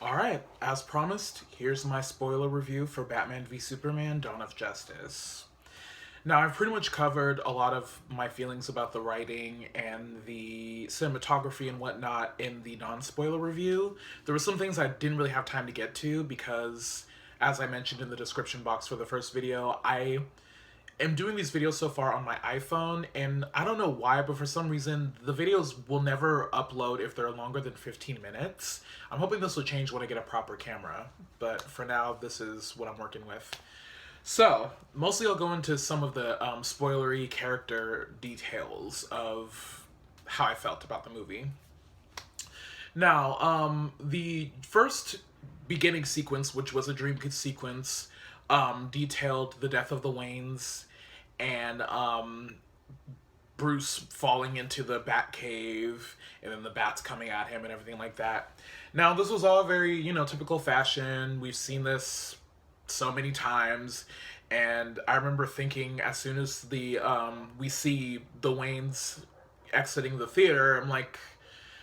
Alright, as promised, here's my spoiler review for Batman v Superman Dawn of Justice. Now, I've pretty much covered a lot of my feelings about the writing and the cinematography and whatnot in the non spoiler review. There were some things I didn't really have time to get to because, as I mentioned in the description box for the first video, I am doing these videos so far on my iPhone, and I don't know why, but for some reason, the videos will never upload if they're longer than 15 minutes. I'm hoping this will change when I get a proper camera, but for now, this is what I'm working with. So, mostly I'll go into some of the spoilery character details of how I felt about the movie. Now, the first beginning sequence, which was a dream sequence, detailed the death of the Waynes and Bruce falling into the Bat Cave and then the bats coming at him and everything like that. Now, this was all very, typical fashion. We've seen this so many times, and I remember thinking as soon as the we see the Waynes exiting the theater, I'm like,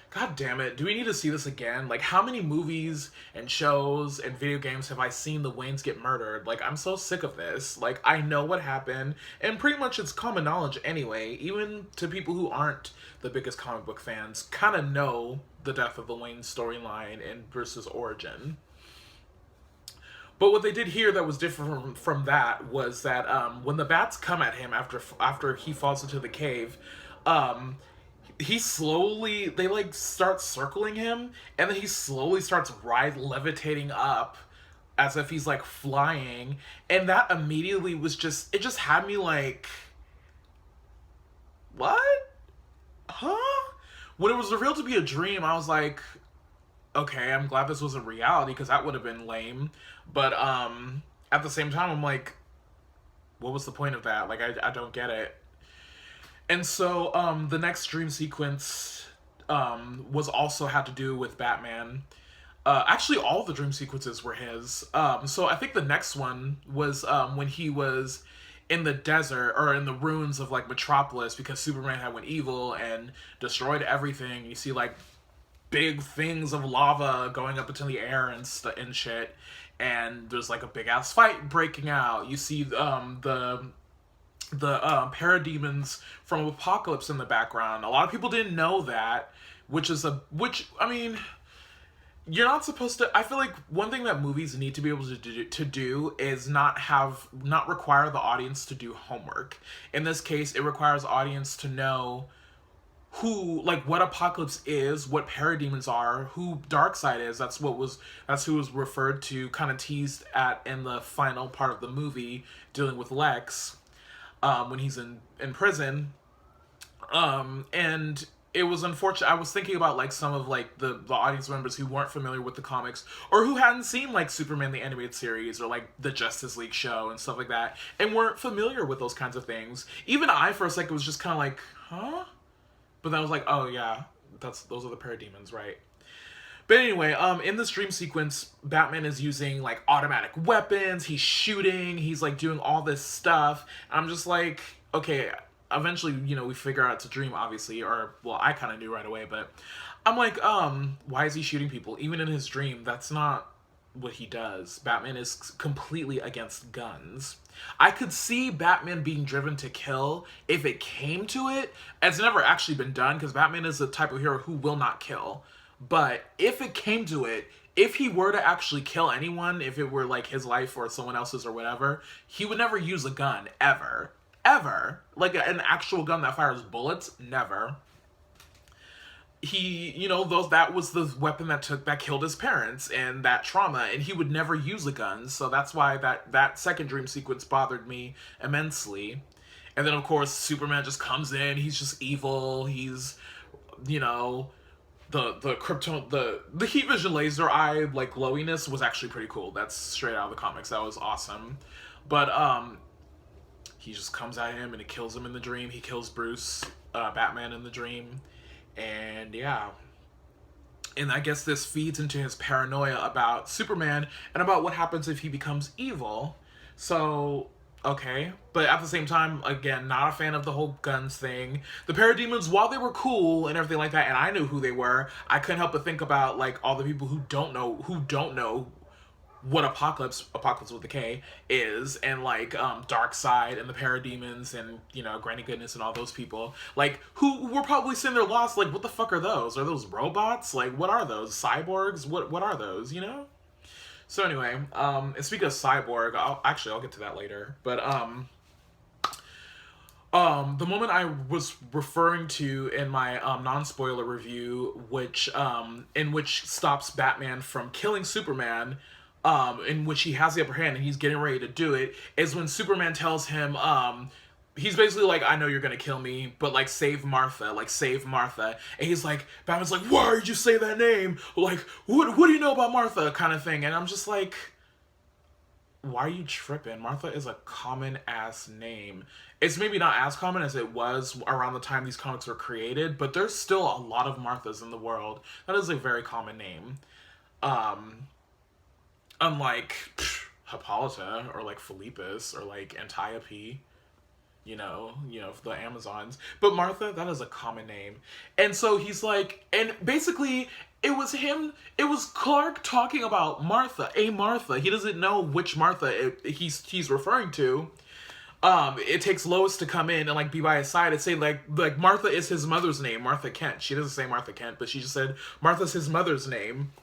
God damn it, do we need to see this again? Like, how many movies and shows and video games have I seen the Waynes get murdered? Like, I'm so sick of this. Like, I know what happened, and pretty much it's common knowledge anyway, even to people who aren't the biggest comic book fans, kind of know the death of the Wayne storyline and Bruce's origin. But what they did here that was different from that was that when the bats come at him after he falls into the cave, he slowly, they like start circling him, and then he slowly starts levitating up as if he's like flying, and that immediately was just, it just had me like, what? Huh? When it was revealed to be a dream, I was like, okay, I'm glad this wasn't reality, because that would have been lame. But at the same time, I'm like, what was the point of that? Like, I don't get it. And so the next dream sequence was also had to do with Batman. Actually, all the dream sequences were his. So I think the next one was when he was in the desert or in the ruins of like Metropolis because Superman had went evil and destroyed everything. You see like big things of lava going up into the air and shit, and there's like a big ass fight breaking out. You see the parademons from Apocalypse in the background. A lot of people didn't know that, which I mean, you're not supposed to. I feel like one thing that movies need to be able to do is not require the audience to do homework. In this case, it requires the audience to know what Apocalypse is, what parademons are, who Darkseid is. That's who was referred to, kind of teased at in the final part of the movie, dealing with Lex, when he's in prison. And it was unfortunate. I was thinking about like some of like the audience members who weren't familiar with the comics or who hadn't seen like Superman the animated series or like the Justice League show and stuff like that, and weren't familiar with those kinds of things. Even I, for a second, was just kind of like, huh? But then I was like, oh yeah, those are the parademons, right? But anyway, in this dream sequence, Batman is using like automatic weapons. He's shooting. He's like doing all this stuff. I'm just like, okay. Eventually, we figure out it's a dream, obviously, or well, I kind of knew right away. But I'm like, why is he shooting people? Even in his dream, that's not what he does. Batman is completely against guns. I could see Batman being driven to kill if it came to it. It's never actually been done because Batman is the type of hero who will not kill. But if it came to it, if he were to actually kill anyone, if it were like his life or someone else's or whatever, he would never use a gun, ever. Ever. Like an actual gun that fires bullets, never. He, that was the weapon that killed his parents and that trauma, and he would never use a gun. So that's why that second dream sequence bothered me immensely. And then of course Superman just comes in. He's just evil. He's, the Krypton, the heat vision laser eye like glowiness was actually pretty cool. That's straight out of the comics. That was awesome. But he just comes at him and he kills him in the dream. He kills Bruce, Batman in the dream. And yeah. And I guess this feeds into his paranoia about Superman and about what happens if he becomes evil. So okay. But at the same time, again, not a fan of the whole guns thing. The parademons, while they were cool and everything like that, and I knew who they were, I couldn't help but think about like all the people who don't know what Apocalypse with the K is, and like Darkseid and the parademons and Granny Goodness and all those people, like who were probably sitting there lost, like what the fuck are those? Are those robots? Like what are those? Cyborgs? What are those? So anyway, and speaking of Cyborg, I'll get to that later. But the moment I was referring to in my non-spoiler review, which in which stops Batman from killing Superman, in which he has the upper hand and he's getting ready to do it, is when Superman tells him, he's basically like, I know you're gonna kill me, but like save Martha, and he's like, Batman's like, why did you say that name? Like, what do you know about Martha, kind of thing. And I'm just like, why are you tripping? Martha is a common ass name. It's maybe not as common as it was around the time these comics were created, but there's still a lot of Marthas in the world. That is a very common name. Unlike Hippolyta or like Philippus or like Antiope, the Amazons. But Martha, that is a common name. And so he's like, and basically it was Clark talking about Martha, a Martha. He doesn't know which Martha he's referring to. It takes Lois to come in and like be by his side and say like Martha is his mother's name, Martha Kent. She doesn't say Martha Kent, but she just said Martha's his mother's name.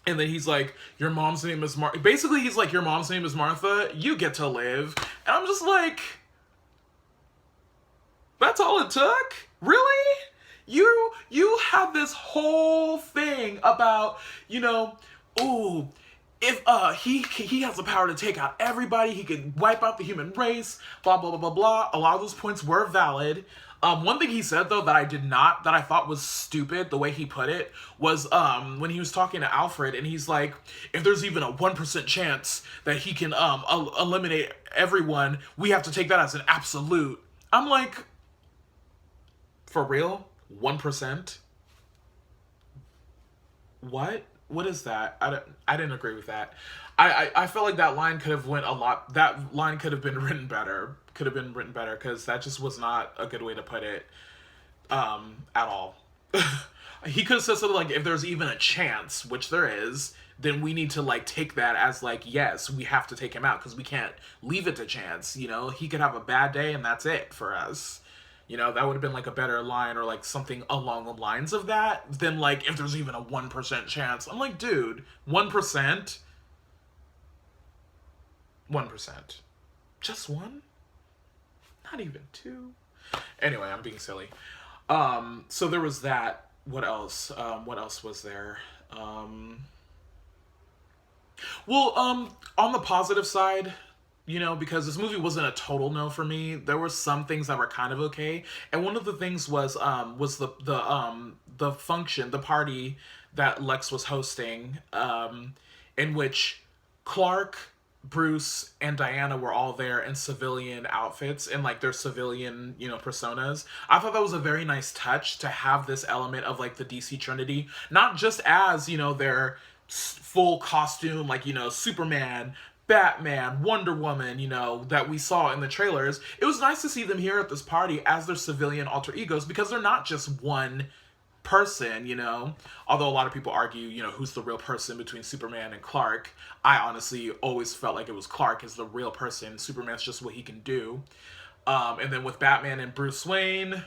And then he's like, your mom's name is Martha. Basically, he's like, your mom's name is Martha. You get to live. And I'm just like, that's all it took? Really? You had this whole thing about, ooh, if he has the power to take out everybody, he could wipe out the human race, blah blah blah blah blah. A lot of those points were valid. One thing he said though that I thought was stupid, the way he put it, was when he was talking to Alfred and he's like, if there's even a 1% chance that he can eliminate everyone, we have to take that as an absolute. I'm like, for real? 1%? What? What is that? I didn't agree with that. I felt like that line could have that line could have been written better. Because that just was not a good way to put it at all. He could have said something like, if there's even a chance, which there is, then we need to like take that as like, yes, we have to take him out because we can't leave it to chance. He could have a bad day and that's it for us. That would have been like a better line or like something along the lines of that than like, if there's even a 1% chance. I'm like, dude, 1%? 1%. Just one? Not even two. Anyway, I'm being silly. So there was that. What else? What else was there? On the positive side, because this movie wasn't a total no for me, there were some things that were kind of okay. And one of the things was the function, the party that Lex was hosting, in which Clark, Bruce, and Diana were all there in civilian outfits and like their civilian, personas. I thought that was a very nice touch to have this element of like the DC Trinity, not just as, their full costume, like, Superman, Batman, Wonder Woman, that we saw in the trailers. It was nice to see them here at this party as their civilian alter egos because they're not just one person, although a lot of people argue, who's the real person between Superman and Clark. I honestly always felt like it was Clark is the real person. Superman's just what he can do. And then with Batman and Bruce Wayne,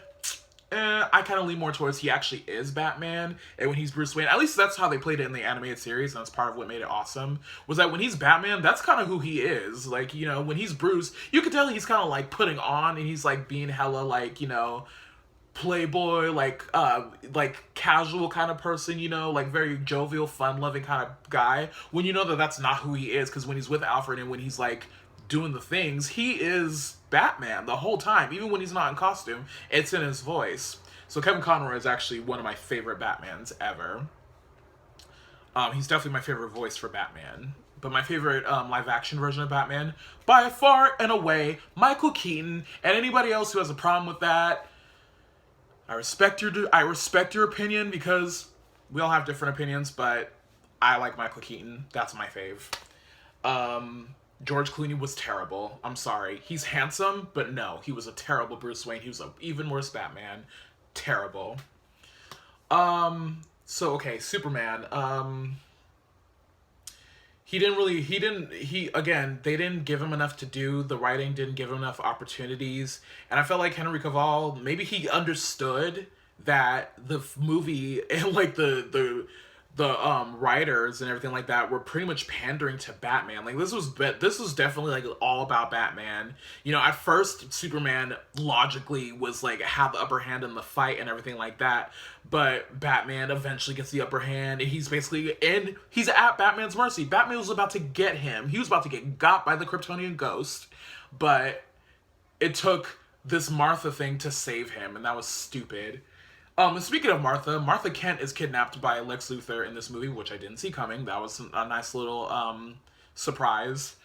I kind of lean more towards he actually is Batman, and when he's Bruce Wayne, at least that's how they played it in the animated series, and that's part of what made it awesome, was that when he's Batman, that's kind of who he is. Like, when he's Bruce, you can tell he's kind of like putting on, and he's like being hella like, playboy, like casual kind of person, like very jovial, fun-loving kind of guy, when that's not who he is, because when he's with Alfred and when he's like doing the things, he is Batman the whole time. Even when he's not in costume, it's in his voice. So Kevin Conroy is actually one of my favorite Batmans ever. He's definitely my favorite voice for Batman. But my favorite live action version of Batman, by far and away, Michael Keaton. And anybody else who has a problem with that, I respect your opinion, because we all have different opinions, but I like Michael Keaton. That's my fave. George Clooney was terrible. I'm sorry. He's handsome, but no, he was a terrible Bruce Wayne. He was a even worse Batman. Terrible. So okay, Superman. They didn't give him enough to do. The writing didn't give him enough opportunities. And I felt like Henry Cavill, maybe he understood that the movie and like the writers and everything like that were pretty much pandering to Batman. Like this was definitely like all about Batman. You know, at first Superman logically was like had the upper hand in the fight and everything like that, but Batman eventually gets the upper hand and he's at Batman's mercy. Batman was about to get him. He was about to get got by the Kryptonian ghost, but it took this Martha thing to save him, and that was stupid. And speaking of Martha, Martha Kent is kidnapped by Lex Luthor in this movie, which I didn't see coming. That was a nice little surprise.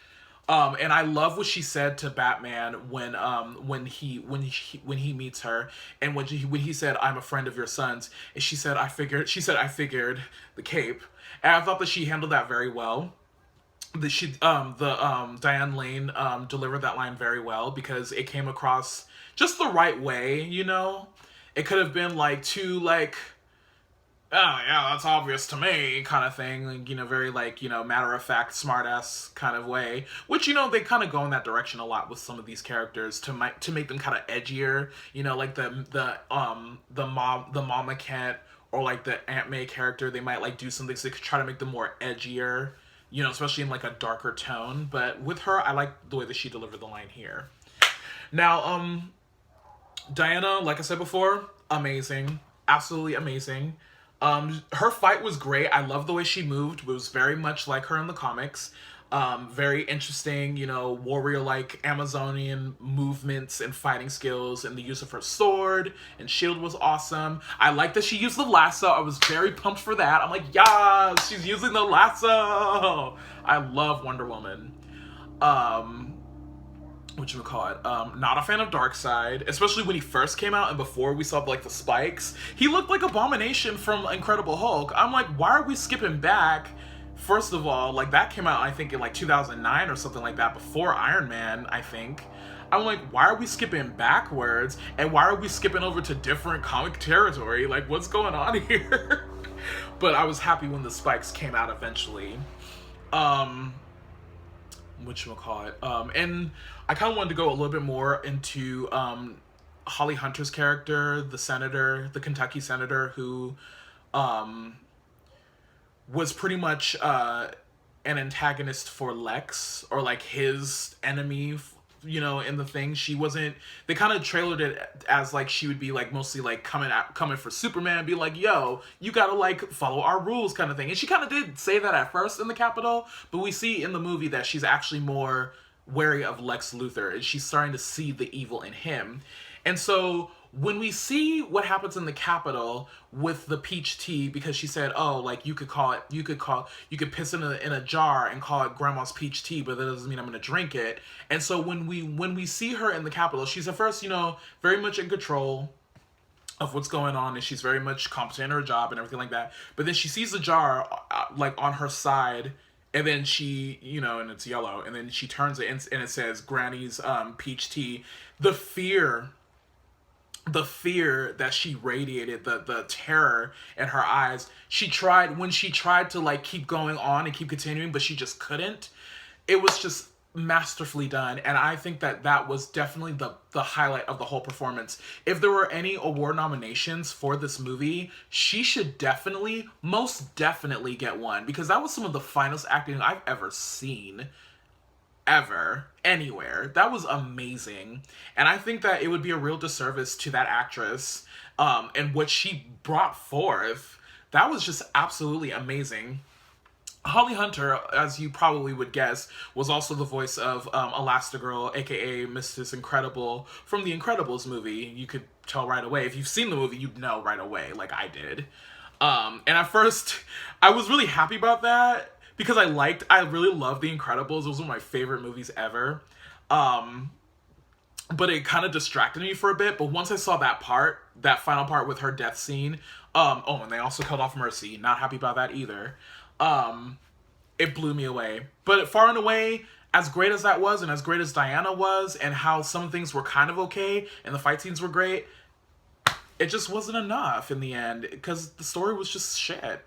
And I love what she said to Batman when he meets her, and when he said, "I'm a friend of your son's," and she said, "I figured." She said, "I figured the cape," and I thought that she handled that very well. Diane Lane delivered that line very well because it came across just the right way, you know. It could have been like too like, oh yeah, that's obvious to me kind of thing, like, you know, very like, you know, matter of fact, smart ass kind of way. Which, you know, they kind of go in that direction a lot with some of these characters to make them kind of edgier, you know, like the Mama Kent or like the Aunt May character. They might like do something so they could try to make them more edgier, you know, especially in like a darker tone. But with her, I like the way that she delivered the line here. Now, Diana, like I said before, amazing. Absolutely amazing. Her fight was great. I love the way she moved. It was very much like her in the comics. Very interesting, you know, warrior-like Amazonian movements and fighting skills, and the use of her sword and shield was awesome. I like that she used the lasso. I was very pumped for that. I'm like, yes, she's using the lasso. I love Wonder Woman. Whatchamacallit, not a fan of Darkseid, especially when he first came out and before we saw like the spikes. He looked like Abomination from Incredible Hulk. I'm like, why are we skipping back? First of all, like that came out I think in like 2009 or something like that, before Iron Man, I think. I'm like, why are we skipping backwards? And why are we skipping over to different comic territory? Like, what's going on here? But I was happy when the spikes came out eventually. And I kind of wanted to go a little bit more into Holly Hunter's character, the senator, the Kentucky senator, who was pretty much an antagonist for Lex, or like his enemy, you know, in the thing. She wasn't, they kind of trailered it as like she would be like mostly like coming for Superman and be like, yo, you gotta like follow our rules kind of thing. And she kind of did say that at first in the Capitol, but we see in the movie that she's actually more wary of Lex Luthor, and she's starting to see the evil in him. And so when we see what happens in the Capitol with the peach tea, because she said, oh, like you could piss in a jar and call it grandma's peach tea, but that doesn't mean I'm gonna drink it. And so when we see her in the Capitol, she's at first, you know, very much in control of what's going on, and she's very much competent in her job and everything like that. But then she sees the jar like on her side, and then she, you know, and it's yellow, and then she turns it and it says Granny's peach tea. The fear that she radiated, the terror in her eyes. When she tried to like keep going on and keep continuing, but she just couldn't. It was just masterfully done, and I think that was definitely the highlight of the whole performance. If there were any award nominations for this movie, she should most definitely get one, because that was some of the finest acting I've ever seen, ever, anywhere. That was amazing. And I think that it would be a real disservice to that actress, and what she brought forth. That was just absolutely amazing. Holly Hunter, as you probably would guess, was also the voice of Elastigirl, aka Mrs. Incredible, from the Incredibles movie. You could tell right away. If you've seen the movie, you'd know right away, like I did. And at first, I was really happy about that, because I really loved The Incredibles. It was one of my favorite movies ever. But it kind of distracted me for a bit. But once I saw that final part with her death scene, and they also killed off Mercy. Not happy about that either. It blew me away. But far and away, as great as that was, and as great as Diana was, and how some things were kind of okay, and the fight scenes were great, it just wasn't enough in the end because the story was just shit.